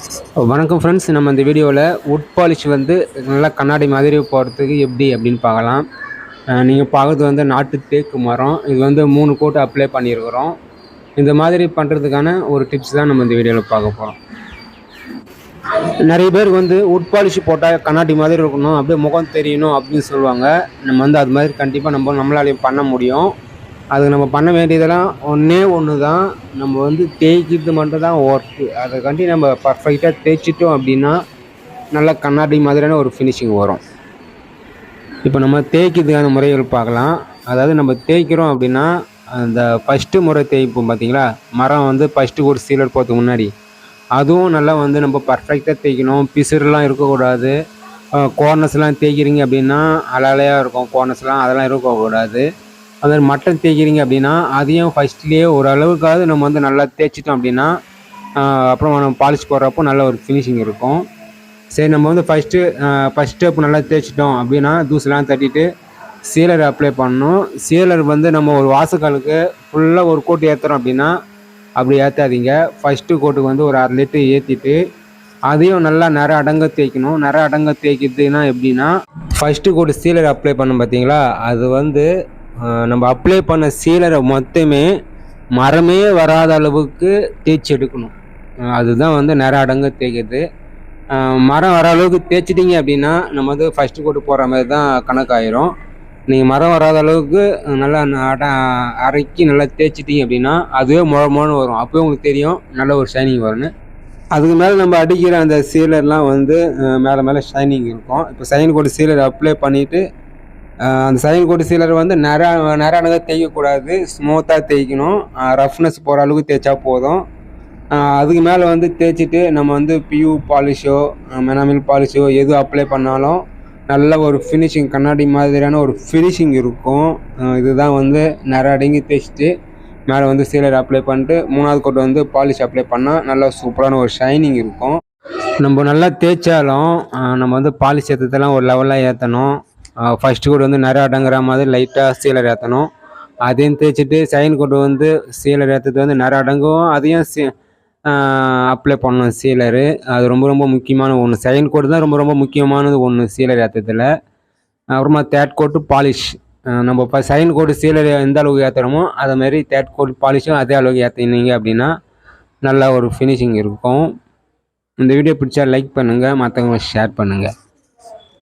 வணக்கம் ஃப்ரெண்ட்ஸ். நம்ம இந்த வீடியோவில் வுட் பாலிஷ் வந்து நல்லா கண்ணாடி மாதிரி போகிறதுக்கு எப்படி அப்படின்னு பார்க்கலாம். நீங்கள் பார்க்குறது வந்து நாட்டு தேக்கு மரம். இது வந்து 3 கோட்டு அப்ளை பண்ணியிருக்கிறோம். இந்த மாதிரி பண்ணுறதுக்கான ஒரு டிப்ஸ் தான் நம்ம இந்த வீடியோவில் பார்க்க போகிறோம். நிறைய பேருக்கு வந்து வுட் பாலிஷ் போட்டால் கண்ணாடி மாதிரி இருக்கணும், அப்படியே முகம் தெரியணும் அப்படின்னு சொல்லுவாங்க. நம்ம வந்து அது மாதிரி கண்டிப்பாக நம்மளாலையும் பண்ண முடியும். அது நம்ம பண்ண வேண்டியதெல்லாம் ஒன்று தான். நம்ம வந்து தேய்க்கிறது மட்டும் தான் ஒர்க்கு. அதுக்காண்டி நம்ம பர்ஃபெக்டாக தேய்ச்சிட்டோம் அப்படின்னா நல்லா கண்ணாடி மாதிரியான ஒரு ஃபினிஷிங் வரும். இப்போ நம்ம தேய்க்கிறதுக்கான முறைகள் பார்க்கலாம். அதாவது நம்ம தேய்க்கிறோம் அப்படின்னா அந்த ஃபஸ்ட்டு முறை தேய்ப்போம் பார்த்தீங்களா, மரம் வந்து ஃபஸ்ட்டு ஒரு சீலர் போகிறதுக்கு முன்னாடி அதுவும் நல்லா வந்து நம்ம பர்ஃபெக்டாக தேய்க்கணும். பிசுறுலாம் இருக்கக்கூடாது. கோர்னர்ஸ்லாம் தேய்க்கிறீங்க அப்படின்னா அலையாக இருக்கும். கோர்னர்ஸ்லாம் அதெல்லாம் இருக்கக்கூடாது. அது மட்டன் தேய்க்கிறீங்க அப்படின்னா அதையும் ஃபஸ்ட்லேயே ஓரளவுக்காவது நம்ம வந்து நல்லா தேய்ச்சிட்டோம் அப்படின்னா அப்புறம் நம்ம பாலிஷ் போடுறப்போ நல்ல ஒரு ஃபினிஷிங் இருக்கும். சரி, நம்ம வந்து ஃபஸ்ட் ஸ்டெப் நல்லா தேய்ச்சிட்டோம் அப்படின்னா தூசெலாம் தட்டிட்டு சீலர் அப்ளை பண்ணணும். சீலர் வந்து நம்ம ஒரு வாசக்காலுக்கு ஃபுல்லாக ஒரு கோட்டு ஏற்றுறோம் அப்படின்னா அப்படி ஏற்றாதீங்க. ஃபஸ்ட்டு கோட்டுக்கு வந்து ஒரு 1/2 லிட்டர் ஏற்றிட்டு அதையும் நல்லா நிற அடங்க தேய்க்கணும். நிற அடங்க தேய்க்கிறதுனா எப்படின்னா, ஃபஸ்ட்டு கோட்டு சீலர் அப்ளை பண்ணோம் பார்த்தீங்களா, அது வந்து நம்ம அப்ளை பண்ண சீலரை மொத்தமே மரமே வராத அளவுக்கு தேய்ச்சி எடுக்கணும். அதுதான் வந்து நிற அடங்க தேய்க்கிறது. மரம் வர அளவுக்கு தேய்ச்சிட்டிங்க அப்படின்னா நம்ம வந்து ஃபஸ்ட்டு கோட்டு போடுற மாதிரி தான் கணக்காயிரும். நீங்கள் மரம் வராத அளவுக்கு நல்லா அரைக்கி நல்லா தேய்ச்சிட்டிங்க அப்படின்னா அதுவே முழன்னு வரும். அப்போயே உங்களுக்கு தெரியும் நல்ல ஒரு ஷைனிங் வரும்னு. அதுக்கு மேலே நம்ம அடிக்கிற அந்த சீலர்லாம் வந்து மேலே ஷைனிங் இருக்கும். இப்போ சைன் கோட்டு சீலர் அப்ளை பண்ணிவிட்டு அந்த சைன் கோட்டு சீலர் வந்து நேரானதாக தேய்க்கக்கூடாது, ஸ்மூத்தாக தேய்க்கணும். ரஃப்னஸ் போகிற அளவுக்கு தேய்ச்சா போதும். அதுக்கு மேலே வந்து தேய்ச்சிட்டு நம்ம வந்து பியூ பாலிஷோ மெனாமில் பாலிஷோ எது அப்ளை பண்ணாலும் நல்ல ஒரு ஃபினிஷிங், கண்ணாடி மாதிரியான ஒரு ஃபினிஷிங் இருக்கும். இதுதான் வந்து அடங்கி தேய்ச்சிட்டு மேலே வந்து சீலர் அப்ளை பண்ணிட்டு 3வது கோட்டு வந்து பாலிஷ் அப்ளை பண்ணால் நல்லா சூப்பரான ஒரு ஷைனிங் இருக்கும். நம்ம நல்லா தேய்ச்சாலும் நம்ம வந்து பாலிஷ் ஏற்றதெல்லாம் ஒரு லெவலாக ஏற்றணும். ஃபஸ்ட்டு கோட் வந்து நிறைய அடங்குற மாதிரி லைட்டாக சீலர் ஏற்றணும். அதையும் தேய்ச்சிட்டு சைன் கோட் வந்து சீலர் ஏற்றுறது வந்து நிறைய அடங்கும். அதையும் அப்ளை பண்ணணும் சீலரு. அது ரொம்ப முக்கியமான ஒன்று. செகண்ட் கோட் தான் ரொம்ப முக்கியமானது ஒன்று சீலர் ஏற்றத்தில். அப்புறமா தேர்ட் கோட்டு பாலிஷ். நம்ம இப்போ செகண்ட் கோட்டு சீலர் எந்த அளவுக்கு ஏற்றுறோமோ அதை மாதிரி தேர்ட் கோட் பாலிஷும் அதே அளவுக்கு ஏற்றினீங்க அப்படின்னா நல்ல ஒரு ஃபினிஷிங் இருக்கும். இந்த வீடியோ பிடிச்சா லைக் பண்ணுங்கள், மற்றவங்க ஷேர் பண்ணுங்கள்.